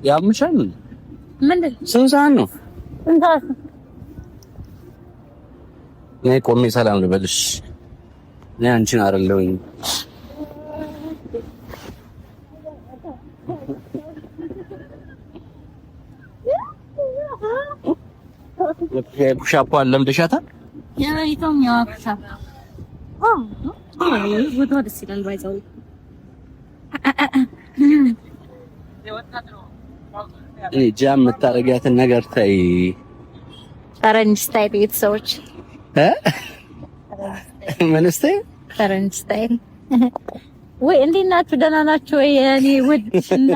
ያምሻል ምንድን ስንት ሰዓት ነው? እንታስ ነይ ቆሜ ሰላም ልበልሽ። ነይ አንቺን አይደለሁኝ ኩሻፓ ለምደሻታል? የትኛዋ ኩሻፓ? ቦታው ደስ ይላል ባይዘው ጃም የምታረጊያትን ነገር ታይ። ፈረንጅ ስታይል ቤተሰቦች ምን ስታይል? ፈረንጅ ስታይል። ወይ እንዴት ናችሁ? ደህና ናችሁ ወይ? እኔ ውድና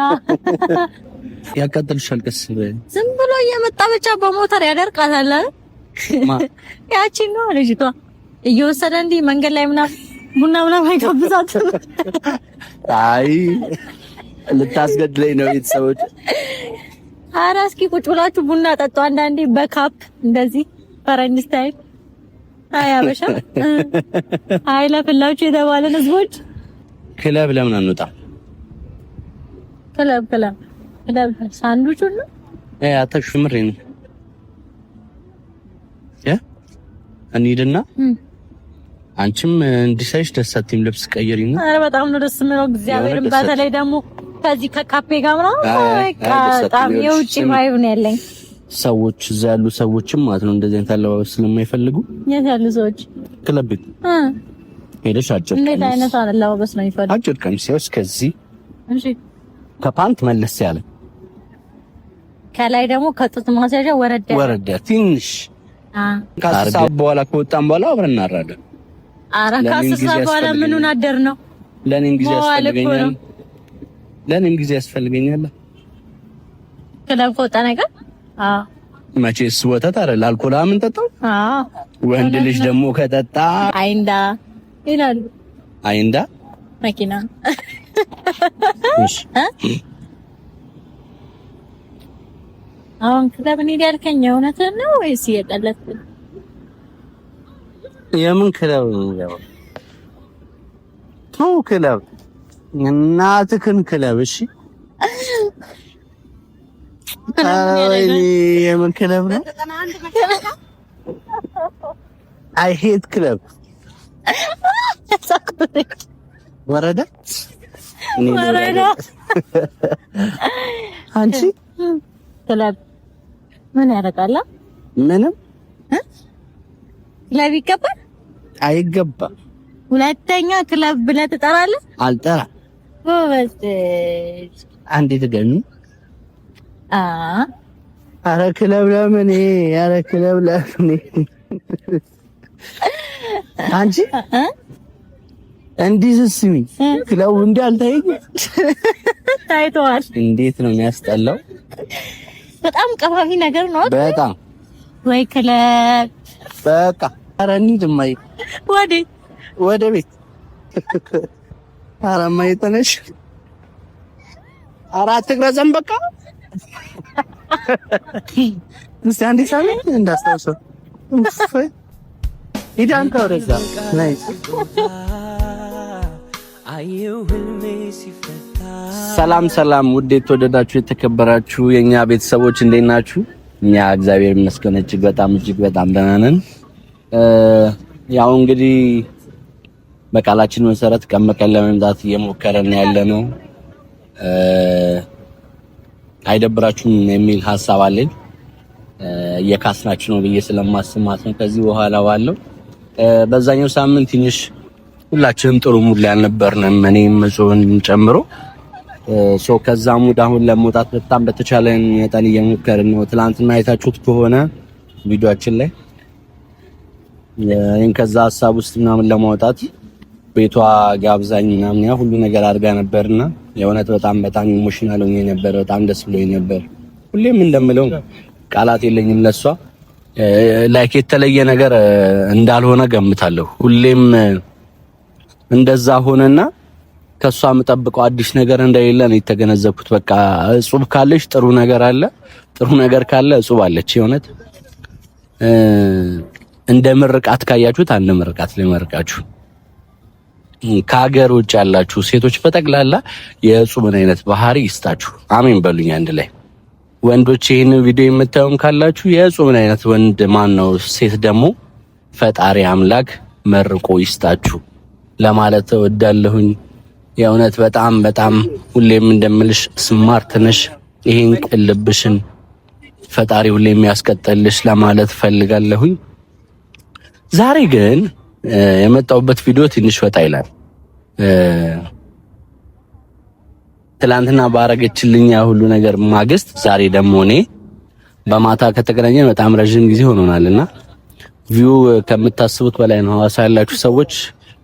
ያቃጥልሻል። ቀስ በይ። ዝም ብሎ እየመጣ ብቻ በሞተር ያደርቃታል። ያቺ ነው ልጅቷ እየወሰደ እንዲህ መንገድ ላይ ምናምን ቡና ምናምን አይጋብዛት። አይ ልታስገድለኝ ነው ቤተሰቦች። ኧረ እስኪ ቁጭ ብላችሁ ቡና ጠጡ አንዳንዴ በካፕ እንደዚህ ፈረንጅ ስታይል። አይ አበሻ አይ ለፍላችሁ የተባለን ህዝቦች ክለብ ለምን አንወጣ? ክለብ ሳንዱቹ ነው አታሽምሬ ነው እንሂድና አንቺም እንዲሳይሽ ደሳቲም ልብስ ቀይሪና። ኧረ በጣም ነው ደስ የሚለው እግዚአብሔርን። በተለይ ደግሞ ከዚህ ከካፌ ጋር ምናምን በጣም የውጭ ቫይብ ነው ያለኝ። ሰዎች እዛ ያሉ ሰዎችም ማለት ነው እንደዚህ አይነት አለባበስ ስለማይፈልጉ። የት ያሉ ሰዎች? ክለብ ቤት ሄደሽ አጭር እንዴት አይነት አለባበስ ነው የሚፈልጉ? አጭር ቀሚስ ያው እስከዚህ፣ እሺ ከፓንት መለስ ያለ፣ ከላይ ደግሞ ከጡት ማስያዣ ወረደ ትንሽ። ከሰዓት በኋላ ከወጣን በኋላ አብረን እናራለን። ኧረ ከሰዓት በኋላ ምኑን አደር ነው? ለኔም ጊዜ ያስፈልገኛል። ለኔም ጊዜ ያስፈልገኛል። ክለብ ከወጣ ነገር መቼስ ወተት አይደል አልኮል ምን ጠጣው? ወንድ ልጅ ደግሞ ከጠጣ አይንዳ ይላሉ። አይንዳ መኪና። እሺ አሁን ክለብ እንሂድ ያልከኝ እውነትህን ነው ወይስ እየቀለድክ? የምን ክለብ ነው? ተው ክለብ እናትህን ክለብ። እሺ አይ የምን ክለብ ነው? አይ ሄት ክለብ ወረደ አንቺ ክለብ ምን ያደርጋል? ምንም ክለብ ይገባል አይገባም። ሁለተኛ ክለብ ብለህ ትጠራለህ? አልጠራም። ጎበዝ አንዴ ትገኙ። ኧረ ክለብ ለምን? ኧረ ክለብ ለምን? አንቺ እንዲህ ስስሚ ክለቡ እንዲህ አልታየኝ? ታይቷል። እንዴት ነው የሚያስጠላው? በጣም ቀፋፊ ነገር ነው። በጣም ወይ ክለብ በቃ ኧረ እንሂድ እማዬ። ወዴት? ወደ ቤት። ኧረ እማዬ ተነሽ። ኧረ አትቅረጸም በቃ። እስቲ አንዴ ሳሚ እንዳስታውሰው። ሂድ አንተ ወደዛ ነይ። ሰላም ሰላም፣ ውድ የተወደዳችሁ የተከበራችሁ የኛ ቤተሰቦች እንዴት ናችሁ? እኛ እግዚአብሔር ይመስገን እጅግ በጣም ደህና ነን። ያው እንግዲህ በቃላችን መሰረት ቀን በቀን ለመምጣት እየሞከረን ያለ ነው። አይደብራችሁም የሚል ሀሳብ አለኝ። እየካስናችሁ ነው ብዬ ስለማስብ ማለት ነው። ከዚህ በኋላ ባለው በዛኛው ሳምንት ትንሽ ሁላችንም ጥሩ ሙድ ላይ አልነበርንም፣ እኔም ዞን ጨምሮ ከዛ ሙድ አሁን ለመውጣት በጣም በተቻለን መጠን እየሞከርን ነው። ትላንትና አይታችሁት ከሆነ ቪዲዮአችን ላይ እኔን ከዛ ሀሳብ ውስጥ ምናምን ለማውጣት ቤቷ ጋብዛኝ ምናምን ያ ሁሉ ነገር አድርጋ ነበርና የእውነት በጣም ኢሞሽናል ሆኜ ነበር። በጣም ደስ ብሎኝ ነበር። ሁሌም እንደምለው ቃላት የለኝም ለሷ ላይክ የተለየ ነገር እንዳልሆነ ገምታለሁ። ሁሌም እንደዛ ሆነና ከሷ የምጠብቀው አዲስ ነገር እንደሌለ ነው የተገነዘብኩት። በቃ እጹብ ካለሽ ጥሩ ነገር አለ፣ ጥሩ ነገር ካለ እጹብ አለች። የእውነት እንደ ምርቃት ካያችሁት አንድ ምርቃት ልመርቃችሁ። ከሀገር ውጭ ያላችሁ ሴቶች በጠቅላላ የእጹብን አይነት ባህሪ ይስጣችሁ። አሜን በሉኝ አንድ ላይ። ወንዶች ይህንን ቪዲዮ የምታዩም ካላችሁ የእጹብን አይነት ወንድ ማን ነው ሴት ደግሞ ፈጣሪ አምላክ መርቆ ይስጣችሁ ለማለት እወዳለሁኝ። የእውነት በጣም በጣም ሁሌም እንደምልሽ ስማርት ነሽ። ይሄን ቅልብሽን ፈጣሪ ሁሌም ያስቀጥልሽ ለማለት ፈልጋለሁኝ። ዛሬ ግን የመጣሁበት ቪዲዮ ትንሽ ወጣ ይላል። ትላንትና ባረገችልኝ ሁሉ ነገር ማግስት ዛሬ ደግሞ እኔ በማታ ከተገናኘን በጣም ረጅም ጊዜ ሆኖናልና ቪው ከምታስቡት በላይ ነው። ሐዋሳ ያላችሁ ሰዎች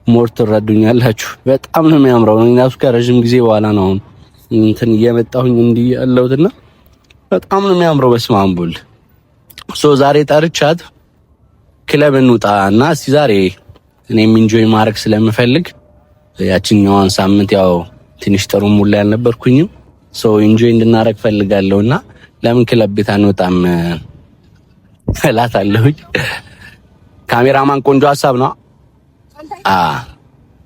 ሞር ትረዱኛላችሁ። በጣም ነው የሚያምረው። እኔ ራሱ ከረጅም ጊዜ በኋላ ነው እንትን እየመጣሁኝ እንዲህ ያለሁትና በጣም ነው የሚያምረው። በስማምቡል ዛሬ ጠርቻት ክለብ እንውጣና እስቲ ዛሬ እኔም ኢንጆይ ማድረግ ስለምፈልግ ያቺኛዋን ሳምንት ያው ትንሽ ጥሩ ሙሉ ያልነበርኩኝም ኢንጆይ እንድናረግ ፈልጋለሁና ለምን ክለብ ቤት አንወጣም እላታለሁኝ። ካሜራማን ቆንጆ ሐሳብ ነው።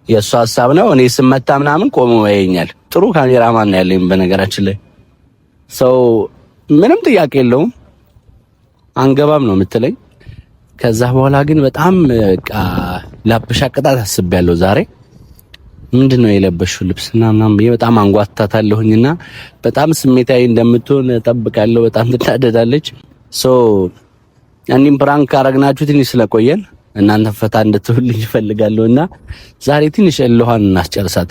የእሱ ሐሳብ ነው። እኔ ስመታ ምናምን ቆሞ ያየኛል። ጥሩ ካሜራማን ነው ያለኝ በነገራችን ላይ ምንም ጥያቄ የለውም። አንገባም ነው የምትለኝ። ከዛ በኋላ ግን በጣም ላብሻ ቅጣት አስቤያለሁ ዛሬ። ምንድነው የለበሽው ልብስና ምናምን ብዬ በጣም አንጓታታለሁኝና በጣም ስሜታዊ እንደምትሆን ጠብቃለሁ። በጣም ትታደዳለች። አንዲም ፕራንክ አረግናችሁ ትንሽ ስለቆየን እናንተ ፈታ እንድትሉልኝ እፈልጋለሁና ዛሬ ትንሽ እልኋን እናስጨርሳት።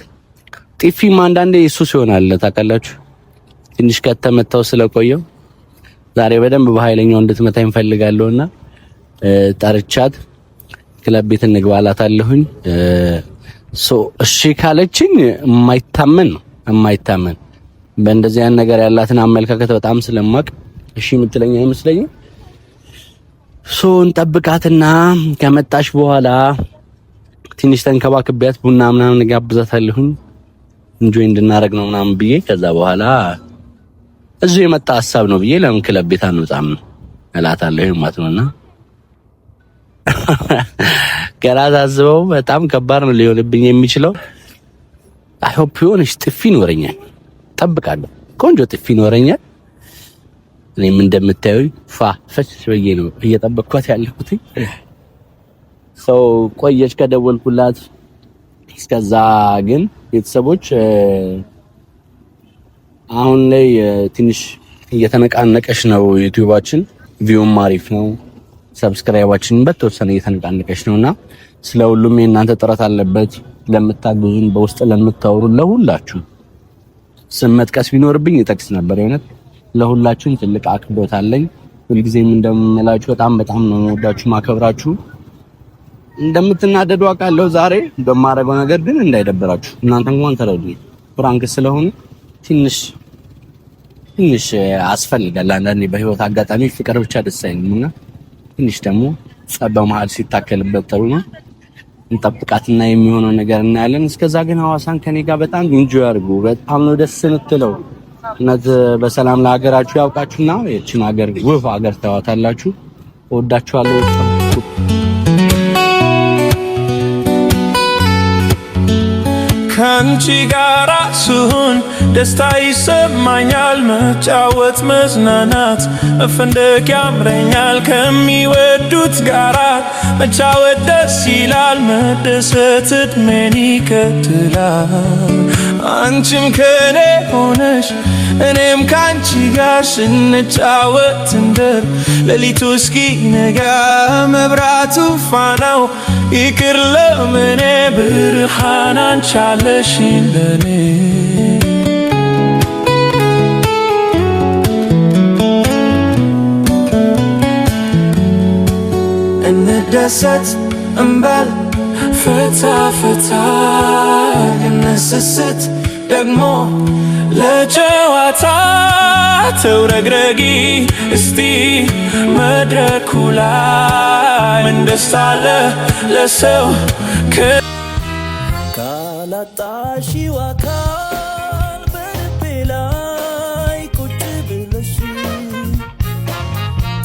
ጢፊም አንዳንዴ ኢየሱስ ይሆናል ታውቃላችሁ። ትንሽ ከተመታው ስለቆየው ዛሬ በደንብ በኃይለኛው እንድትመታኝ እፈልጋለሁና ጠርቻት ክለብ ቤት እንግባላታለሁኝ። እሺ ካለችኝ የማይታመን በእንደዚህ አይነት ነገር ያላትን አመለካከት በጣም ስለማቅ እሺ የምትለኝ አይመስለኝም። እንጠብቃትና ከመጣሽ በኋላ ትንሽ ተንከባክቢያት ቡና ምናምን ጋብዛታለሁኝ እንጆይ እንድናረግ ነው ምናምን ብዬ ከዛ በኋላ እዚሁ የመጣ ሐሳብ ነው ብዬ ለምን ክለብ ቤት አንወጣም እላታለሁ ማለት ነውና ገራዛዝበው በጣም ከባድ ነው ሊሆንብኝ የሚችለው። አይ ሆፕ ሆነሽ ጥፊ ይኖረኛል ጠብቃለሁ። ቆንጆ ጥፊ ይኖረኛል። እኔም እንደምታዩኝ ፈች በዬ ነው እየጠበቅኳት ያለሁት። ቆየች ከደወልኩላት። እስከዛ ግን ቤተሰቦች አሁን ላይ ትንሽ እየተነቃነቀሽ ነው ዩቲዩባችን። ቪውም አሪፍ ነው። ሰብስክራይባችን በተወሰነ እየተነቃነቀሽ ነውና ስለሁሉም የእናንተ ጥረት አለበት። ለምታግዙን በውስጥ ለምታወሩ ለሁላችሁ ስም መጥቀስ ቢኖርብኝ እጠቅስ ነበር። የእውነት ለሁላችሁም ትልቅ አክብሮት አለኝ። ሁልጊዜም እንደምንላችሁ በጣም ነው የምወዳችሁ ማከብራችሁ። እንደምትናደዱ አውቃለሁ ዛሬ በማረገው ነገር ግን እንዳይደበራችሁ እናንተ እንኳን ተረዱኝ። ፍራንክ ስለሆነ ትንሽ አስፈልጋል። አንዳንዴ በህይወት አጋጣሚ ፍቅር ብቻ ደስ አይልምና ትንሽ ደግሞ ጸብ በመሃል ሲታከልበት ጥሩ ነው። እንጠብቃትና የሚሆነው ነገር እናያለን። እስከዛ ግን ሐዋሳን ከኔ ጋር በጣም ኢንጆይ አድርጉ። በጣም ነው ደስ የምትለው። እነት በሰላም ለሀገራችሁ ያውቃችሁና የቺን ሀገር ውብ ሀገር ታዋታላችሁ። እወዳችኋለሁ። ካንቺ ጋራ ስሆን ደስታ ይሰማኛል። መጫወት መዝናናት መፈንደቅ ያምረኛል። ከሚወዱት ጋራ መጫወት ደስ ይላል። መደሰት እድሜን ይቀጥላል። አንቺም ከኔ ሆነሽ እኔም ካንቺ ጋር ስንጫወት እንደር ሌሊቱ እስኪ ነጋ መብራቱ ፋናው ይቅር ለምኔ ብርሃን አንቻለሽ ለኔ እንደሰት እንበል ፈታ ፈታ እንስስት ደግሞ ለጨዋታ ተውረግረጊ እስቲ መድረኩ ላይ ምን ደስታ አለ ለሰው ካላጣሽው አካል በልቤ ላይ ቁጭ ብለሽ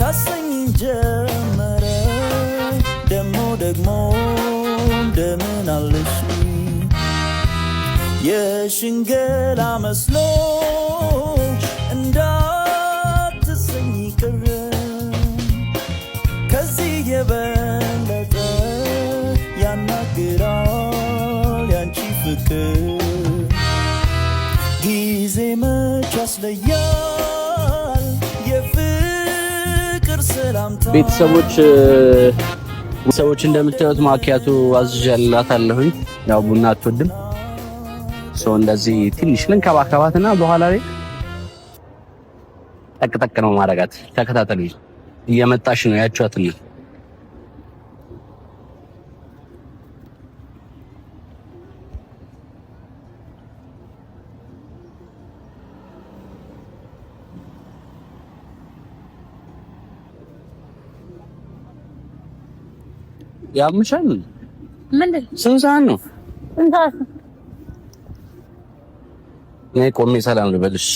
ታሰኝ ጀመረ ደግሞ እንደምን አለሽ የሽንገላ መስሎ እንዳትሰኝ ቅር ከዚህ የበለጠ ያናግራል ያንቺ ፍቅር ጊዜ መች ያስለያል የፍቅር ሰላምታ ቤተሰቦች እንደምታዩት ማኪያቱ አዝዣላታለሁኝ። ያው ቡና አትወድም ሰው እንደዚህ ትንሽ ልንከባከባትና በኋላ ላይ ጠቅጠቅ ነው ማረጋት። ተከታተሉኝ፣ እየመጣሽ ነው ያቻትልኝ። ያምሻል ምንድን ስንት ሰዓት ነው? እንታስ ነይ ቆሜ ሰላም ልበልሽ።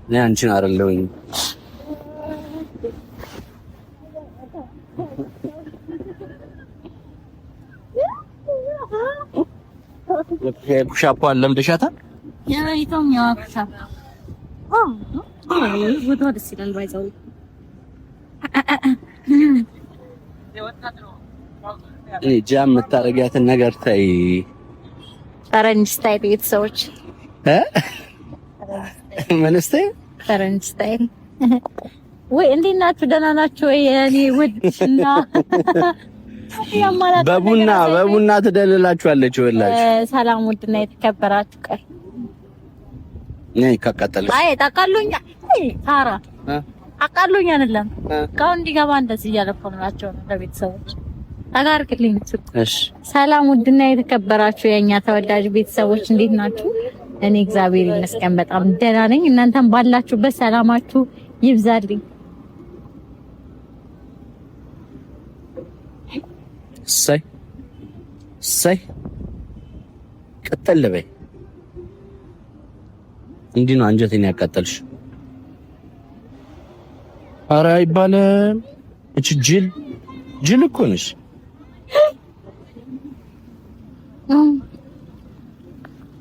ነይ አንቺን አይደለሁኝ። ኩሻፓን ለምደሻታል? የይተኛው ኩሻፓ ወጣ ደስ ይላል ባይዘው ጃም የምታረጊያትን ነገር ታይ። ፈረንጅ ስታይል ቤተሰቦች ምን ስታይል? ፈረንጅ ስታይል። ወይ እንዴት ናችሁ? ደህና ናችሁ ወይ? እኔ ውድና በቡና ትደልላችኋለች ወላሂ። ሰላም ውድና የተከበራችሁ ቀር ነይ ካቃጠለሽ አይ ታቃሉኛ ታራ አቃሉኛ አይደለም ካሁን እንዲገባ እንደዚህ እያለፈናቸው ነው ለቤተሰቦች አጋርክልኝ። እሺ ሰላም ውድና የተከበራችሁ የኛ ተወዳጅ ቤተሰቦች እንዴት ናችሁ? እኔ እግዚአብሔር ይመስገን በጣም ደህና ነኝ። እናንተም ባላችሁበት ሰላማችሁ ይብዛልኝ። ሳይ ቀጠል በይ። እንዲህ ነው አንጀቴን ያቃጠልሽ። ኧረ አይባልም። እቺ ጅል እኮ ነሽ።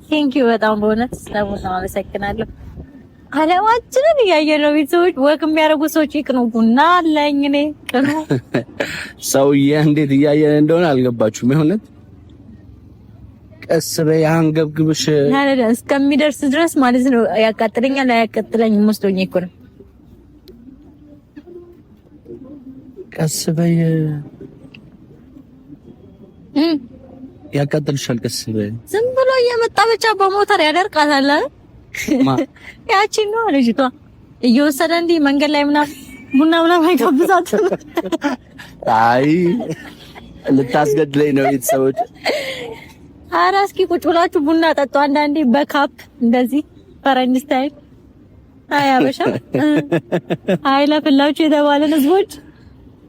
ቴንኪው በጣም በእውነት ስለቡና አመሰግናለሁ። አለማችንን እያየን ነው ቤተሰቦች። ወክ የሚያደርጉ ሰዎች ይቅኑ። ቡና አለኝ እኔ ቅኑ። ሰውዬ እንዴት እያየን እንደሆነ አልገባችሁም? የሆነት ቀስ በይ አንገብግብሽ እስከሚደርስ ድረስ ማለት ነው። ያቃጥለኛል አያቃጥለኝም መስሎኝ እኮ ነው። ቀስ በይ ያቃጥልሻል። ቀስ በይ ዝም ብሎ እየመጣ ብቻ በሞተር ያደርቃታል አይደል? ያቺ ነው ልጅቷ እየወሰደ እንዲህ መንገድ ላይ ቡና ማይጋብዛት። አይ ልታስገድለኝ ነው ቤተሰቦች። ኧረ እስኪ ቁጭ ብላችሁ ቡና ጠጡ አንዳንዴ በካፕ እንደዚህ ፈረንጅ ስታይል። አይ አበሻ አይ ለፍላችሁ የተባለን ህዝቦች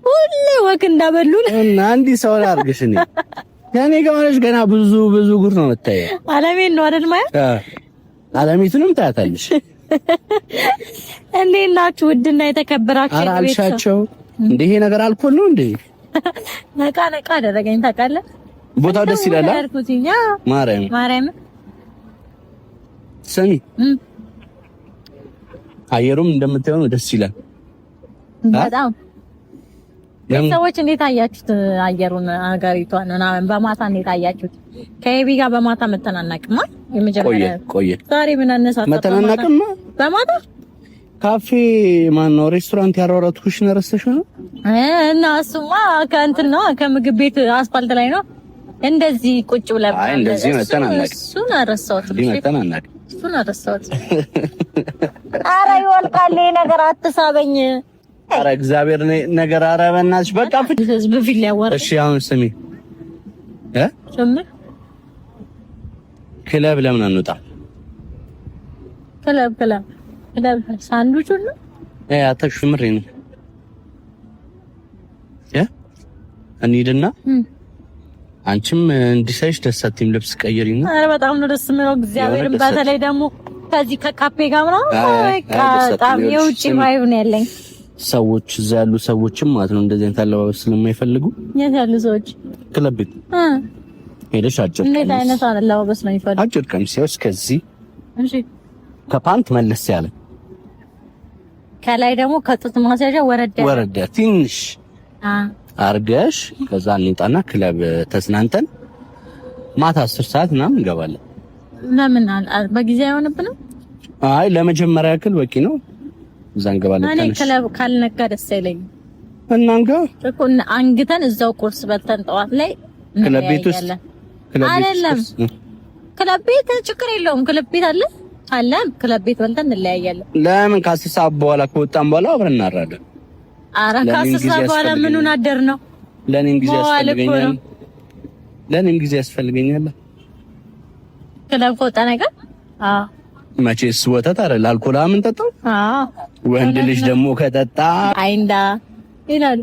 ሁሌ ወክ እንዳበሉን እና አንዲ ሰው ላርግሽ እኔ ያኔ ጋርሽ ገና ብዙ ጉር ነው የምታየው። አለሜን ነው አይደል ማለት? አለሚቱንም ታያታለሽ። እንዴት ናችሁ ውድና የተከበራችሁ? ኧረ አልሻቸው እንዴ ይሄ ነገር አልኮል ነው እንዴ? ነቃ አደረገኝ ታውቃለህ። ቦታው ደስ ይላል። ማርያም ስሚ አየሩም እንደምታየው ነው ደስ ይላል በጣም። ሰዎች እንዴት አያችሁት? አየሩን አገሪቷን ምናምን በማታ እንዴት አያችሁት? ከኤቢ ጋር በማታ መተናናቅማ የመጀመሪያ ቆየ ዛሬ ምን አነሳሳው? መተናናቅማ በማታ ካፌ ማነው ሬስቶራንት ያሯሯጥኩሽ ነው ረስተሽው ነው? እና እሱማ ከእንትን ነው ከምግብ ቤት አስፋልት ላይ ነው እንደዚህ ቁጭ ብለን አይ እንደዚህ መተናናቅ እሱን አረሳሁት። እሱን አረሳሁት። ኧረ ይወልቃል ነገር አትሳበኝ። ኧረ እግዚአብሔር ነገር ኧረ በእናትሽ በቃ ህዝብ ፊት ሊያወራ። እሺ አሁን ስሚ ጀምር። ክለብ ለምን አንወጣ? ክለብ ሳንዱቹ ነው አታክሽ ምሬ ነው እንሂድና አንቺም እንዲሳይሽ ደስ አትይም? ልብስ ቀይሪና። ኧረ በጣም ነው ደስ የሚለው እግዚአብሔርን። በተለይ ደግሞ ከዚህ ከካፌ ጋር ምናምን በጣም የውጭ ቫይብ ነው ያለኝ። ሰዎች እዛ ያሉ ሰዎችም ማለት ነው እንደዚህ አይነት አለባበስ ስለማይፈልጉ። የት ያሉ ሰዎች? ክለብ ቤት ሄደሽ አጭር እንዴት አይነት አለባበስ ነው የሚፈልግ? አጭር ቀሚስ ያው እስከዚህ። እሺ ከፓንት መለስ ያለ ከላይ ደግሞ ከጡት ማስያዣ ወረደ ትንሽ አርገሽ ከዛ እንጣና ክለብ ተዝናንተን ማታ 10 ሰዓት ምናምን እንገባለን። ለምን በጊዜ አይሆንብንም? አይ ለመጀመሪያ ያክል በቂ ነው። እዛ እንገባለን። እኔ ክለብ ካልነጋ ደስ አይለኝም። እናንጋ እኮ አንግተን እዛው ቁርስ በልተን ጠዋት ላይ ክለብ ቤት ውስጥ አይደለም። ክለብ ቤት ችግር የለውም። ክለብ ቤት አለ ክለብ ቤት በልተን እንለያያለን። ለምን ከ10 ሰዓት በኋላ ከወጣን በኋላ አብረን እናራለን። ኧረ ከ10 ሰዓት በኋላ ምኑን አደር ነው? ለኔም ጊዜ ያስፈልገኛል። ለኔም ጊዜ ያስፈልገኛል። ክለብ ከወጣ ነገር መቼስ ወተት አይደል አልኮል ምን ጠጣው? ወንድ ልጅ ደግሞ ከጠጣ አይንዳ ይላሉ።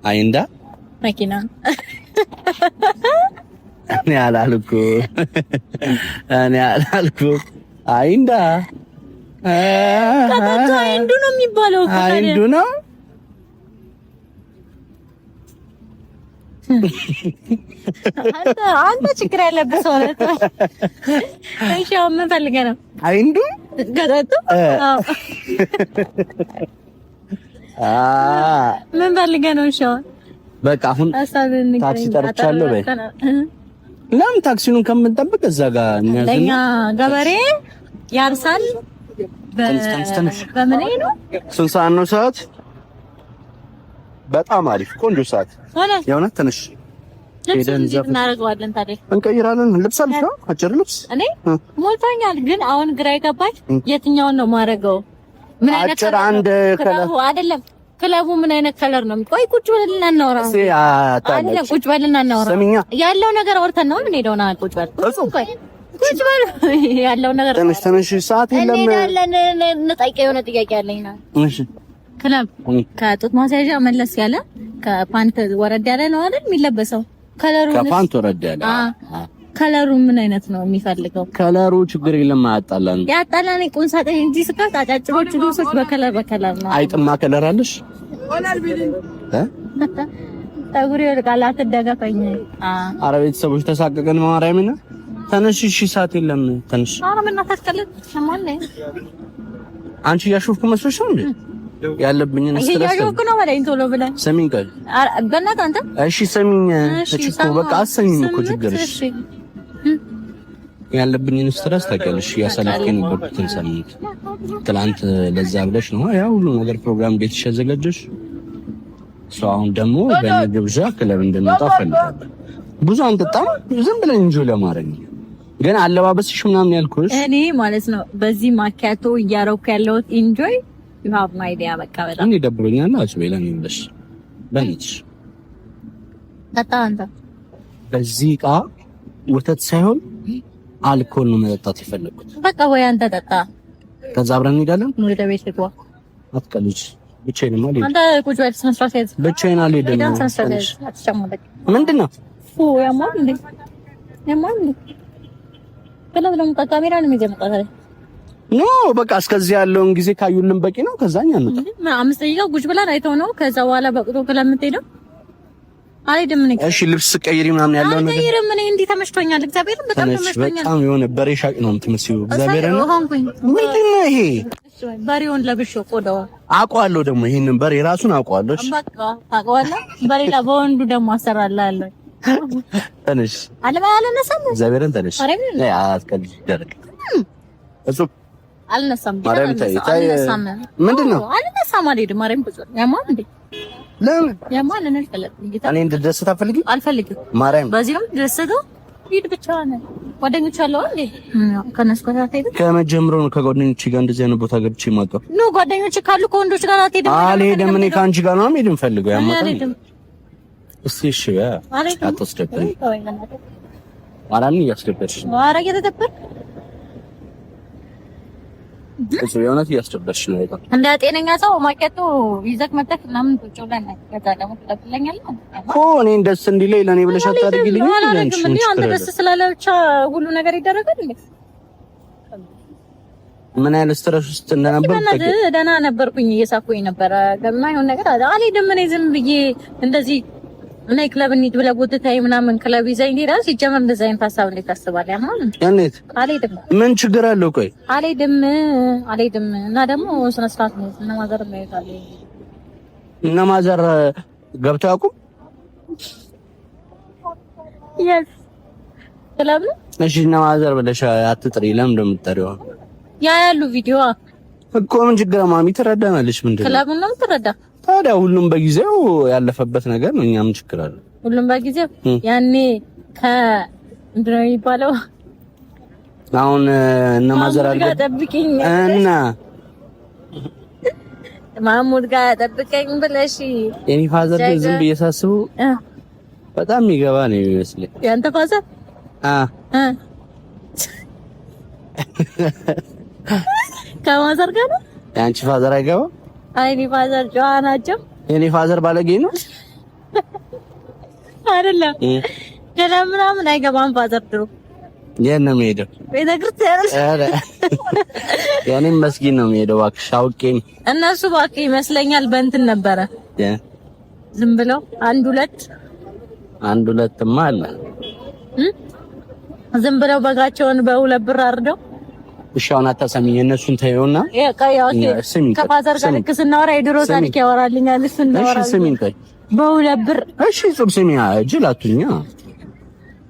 አይንዳ መኪና እኔ አላልኩ አይንዳ ከጠጣ አይንዱ ነው የሚባለው። አይንዱ ነው። አንተ ችግር ያለብህ ሰው ነህ። እሺ ምን ፈልገህ ነው? አይንዱ ከጠጡ ምን ፈልገህ ነው? እሺ በቃ አሁን ታክሲ ጠርቻለሁ በይ። ለምን ታክሲውን ከምንጠብቅ እዛ ጋር እናያለን። ለኛ ገበሬ ያርሳል። በምን ነው? ስንት ሰዓት ነው? ሰዓት በጣም አሪፍ ቆንጆ ሰዓት የእውነት ትንሽ ሄደን እናደርገዋለን። ታዲያ እንቀይራለን። ልብስ አለሽ? አጭር ልብስ እኔ ሞልቶኛል፣ ግን አሁን ግራ የገባኝ የትኛውን ነው ማረገው? ምን አይነት አጭር አንድ ከለር አይደለም። ክለቡ ምን አይነት ከለር ነው? ቆይ ቁጭ በልና እናውራ። አይደለም ቁጭ በልና እናውራ። ያለው ነገር አውርተን ነው ምን ሄደውና ቁጭ በል ቁጭ በል ያለው ነገር ትንሽ ሰዓት የለም። እንሄዳለን። እንጠይቀው የሆነ ጥያቄ አለኝ ነው። እሺ ክለብ ከጡት ማስያዣ መለስ ያለ ከፓንት ወረድ ያለ ነው አይደል የሚለበሰው? ከለሩ ከፓንት ወረድ ያለ ከለሩ ምን አይነት ነው የሚፈልገው? ከለሩ ችግር የለም። ያጣላን ቁንሳጤ እንጂ ስካት አጫጭሮቹ ልብሶች በከለር ነው። አይጥማ ከለር አለሽ ታጉሪ ወልቃላ ተደጋፈኝ። ኧረ ቤተሰቦች ተሳቀቀን። ማርያምን ተነሽ። እሺ ሰዓት የለም። ተነሽ። ኧረ ምን አታስቀልድ ሰማለ። አንቺ እያሾፍኩ መስሎሽ ነው እንዴ? ያለብኝን ስትረስ እያሾፍኩ ነው ማለት ቶሎ ብለህ ሰሚኝ ቀል በእናትህ አንተ እሺ ሰሚኝ። እቺ በቃ አሰሚኝ እኮ ችግርሽ ያለብኝን ስትረስ ታውቂያለሽ። ያሳለፍከኝ በቁጥን ሳምንት ትላንት ለዛ ብለሽ ነው ያ ሁሉ ነገር ፕሮግራም ቤትሽ ያዘጋጀሽ። ሰው አሁን ደግሞ በግብዣ ክለብ እንድንወጣ ፈልጋለሁ። ብዙ አንጠጣም፣ ዝም ብለን እንጆይ ለማድረግ ነው። ግን አለባበስሽ ምናምን ያልኩሽ እኔ ማለት ነው በዚህ ማኪያቶ እያረኩ ያለሁት ኢንጆይ you have my idea በቃ በጣም እኔ ደብሮኛል። አጭቤላኝ ብለሽ በእንትሽ ጠጣ አንተ በዚህ ዕቃ ወተት ሳይሆን አልኮል ነው መጠጣት የፈለኩት። በቃ ወይ አንተ ጠጣ፣ ከዛ አብረን እንሄዳለን። ወደ ቤት ልግባ። አትቀልጂ። ብቻዬን ማለት አንተ ቁጭ በል ስነ ስርዓት ያዝ። ብቻዬን አልሄድም። ምንድን ነው ያማል እንዴ? ከለብለም ካሜራ ነው የሚጀምረው። ኖ በቃ እስከዚህ ያለውን ጊዜ ካዩልን በቂ ነው። ከዛኛ ነው 5 ደቂቃ ቁጭ ብለን አይተው ነው። ከዛ በኋላ በቅቶ ስለምትሄደው አይደም ነኝ። እሺ ልብስ ቀይሪ ምናምን ያለው ነገር አይደም ነኝ። እንዴ ተመሽቶኛል። እግዚአብሔርን በጣም ተመሽቶኛል። በጣም የሆነ በሬ ሻቅ ነው የምትመስዪው። እግዚአብሔርን ምንድን ነው ይሄ? በሬውን ለብሼ ቆዳው አውቀዋለሁ። ደግሞ ይሄንን በሬ ራሱን አውቀዋለሁ። እሺ በቃ አውቀዋለሁ። በሌላ በወንዱ ደግሞ አሰራላለሁ። ተነሽ አለነሳም። እግዚአብሔርን ተነሽ። አይ አትቀልጂ። ደረቅ እሱ አልነሳም። አልነሳም። ምንድን ነው አልነሳም? አልሄድም። ማርያም ብዙ ያማል እንዴ? ለምን ያማል? እኔ አልፈልግም። እኔ እንድደሰት አልፈልግም። አልፈልግም። ማርያም በዚህ ነው ደሰተው ሂድ ብቻ ነው። ጓደኞች አለው እንዴ? ከነሱ ጋር አትሄድም? ከመጀመሩ ነው ከጓደኞች ጋር እንደዚህ አይነት ቦታ ገብቼ የማውቀው። ኖ ጓደኞች ካሉ ከወንዶች ጋር አትሄድም? አልሄድም። እኔ ከአንቺ ጋር ነው የምሄድ የምፈልገው። ያማል እስቲ እሺ ያ አትወስደብኝ። ማራኒ እያስደበርሽ ነው። ማራ እየተደበርክ እሱ የሆነት እያስደበርሽ ነው። እንደ ጤነኛ ሰው ማኬቱ ይዘክ መጣክ ምናምን ቁጭ ብለን ከዛ ደግሞ ትጠብለኛለህ እኮ እኔን ደስ እንዲለኝ ለኔ ብለሽ አታድርጊልኝ። አንተ ደስ ስላለ ብቻ ሁሉ ነገር ይደረጋል እንዴ? ምን አይነት ስትረስ ውስጥ እንደነበርኩ ደህና ነበርኩኝ። እየሳኩኝ ነበረ። ገና ይሁን ነገር አልሄድም። እኔ ዝም ብዬ እንደዚህ እኔ ክለብ እንሂድ ብለህ ጎትተኸኝ ምናምን ክለብ ይዘኝ ሄዳ ሲጀመር እንደዛ አይነት ሀሳብ እንዴት ታስባለህ? አሁን እንዴት አልሄድም። ምን ችግር አለው? ቆይ አልሄድም እና ደግሞ ስነ ስርዓት ነው እና ማዘር ነው ይታለ እና ማዘር ገብተው ያውቁም? yes ክለብ እሺ እና ማዘር ብለሽ አትጥሪ። ለምን እንደምትጠሪው ያያሉ ቪዲዮ እኮ ምን ችግር ማሚ ትረዳናለች። ምንድነው ክለብ ነው ትረዳ። ታዲያ ሁሉም በጊዜው ያለፈበት ነገር ነው። እኛም ችግር አለ። ሁሉም በጊዜው ያኔ ምንድነው የሚባለው? አሁን እነ ማዘር አለ እና ማሙድ ጋር ጠብቀኝ ብለሽ የኔ ፋዘር ዝም ብዬ ሳስበው በጣም የሚገባ ነው የሚመስለኝ። ያንተ ፋዘር ከማዘር ጋር ነው። ያንቺ ፋዘር አይገባም? አይ እኔ ፋዘር ጨዋ ናቸው። የኔ ፋዘር ባለጌ ነው አይደለም። ገና ምናምን አይገባም ፋዘር ድሮ የት ነው የሚሄደው? ቤተክርስቲያን። ኧረ የኔም መስጊድ ነው የሚሄደው። እባክሽ አውቄኝ እነሱ እባክህ ይመስለኛል በእንትን ነበረ ዝም ብለው አንድ ሁለትማ አለ ዝም ብለው በጋቸውን በሁለት ብር አርደው። እሺ አሁን አታሰሚኝ። እነሱን ተይውና ከፋዘር ጋር ልክ ስናወራ የድሮ ታሪክ ያወራልኛል። እሱ እናወራ። እሺ ስሚኝ ቆይ በሁለት ብር እሺ ጹም ስሚኝ። እጅላቱኛ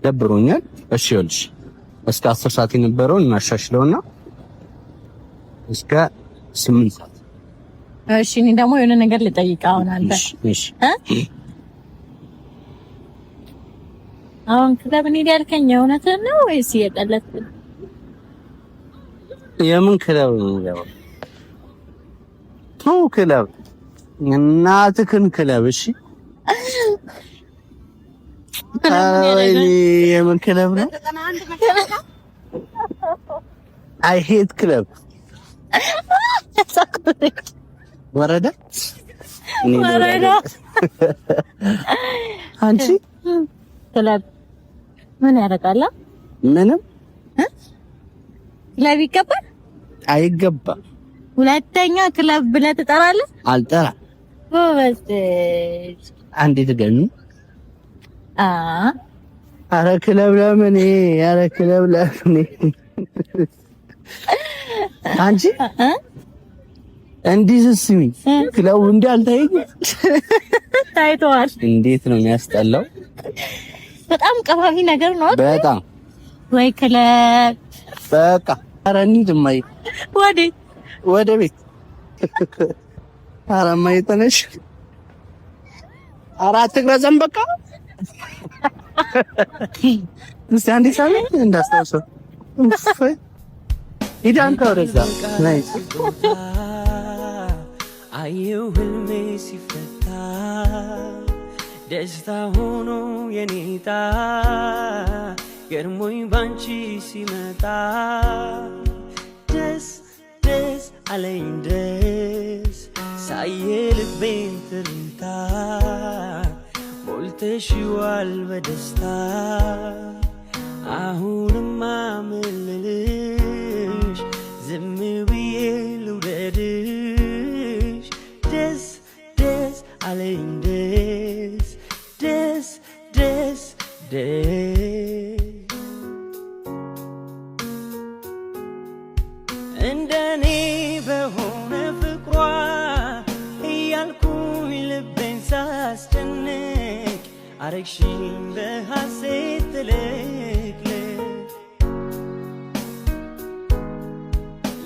ደብሮኛል። እሺ ይኸውልሽ እስከ 10 ሰዓት የነበረውን እናሻሽለውና እስከ 8 ሰዓት። እሺ እኔ ደግሞ የሆነ ነገር ልጠይቅ አሁን አንተ። እሺ አሁን ክለብ እንሂድ ያልከኝ እውነትህን ነው ወይስ እየቀለድክ? የምን ክለብ ነው ያው? ክለብ እናትህን ክለብ። እሺ የምን ክለብ ነው? አይ ሄት ክለብ ወረዳ አንቺ ክለብ ምን ያደርጋል? ምንም ክለብ ይገባል አይገባም? ሁለተኛ ክለብ ብለህ ትጠራለህ? አልጠራም። ጎበዝ አንዴ ትገኙ። ኧረ ክለብ ለምን? ኧረ ክለብ ለምን? አንቺ እንዲህ ስስሚ ክለቡ እንዲህ አልታየኝም። ታይቷል። እንዴት ነው የሚያስጠላው! በጣም ቀፋፊ ነገር ነው። በጣም ወይ ክለብ በቃ። ኧረ እንሂድ እማዬ። ወዴት? ወደ ቤት። ኧረ እማዬ ተነሽ። ኧረ አትቅረጸን በቃ። እስቲ አንዴ ሳሚ እንዳስታውሰው። ሂድ አንተ ወደዛ። ናይስ አየሁ ህልሜ ሲፈታ ደስታ ሆኖ የኔታ ገርሞኝ ባንቺ ሲመጣ ደስ ደስ አለኝ ደስ ሳየ ልቤን ትርታ ሞልተሽዋል በደስታ አሁንማ ምን ልልሽ ዝም ብዬ ልውደድሽ ደስ ደስ አለኝ ደስ ደስ ደስ ደስ እንደኔ በሆነ ፍቅሯ እያልኩኝ ልቤን ሳስጨንቅ አረግሽኝ በሐሴት ትልቅልቅ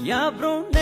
ያብሮና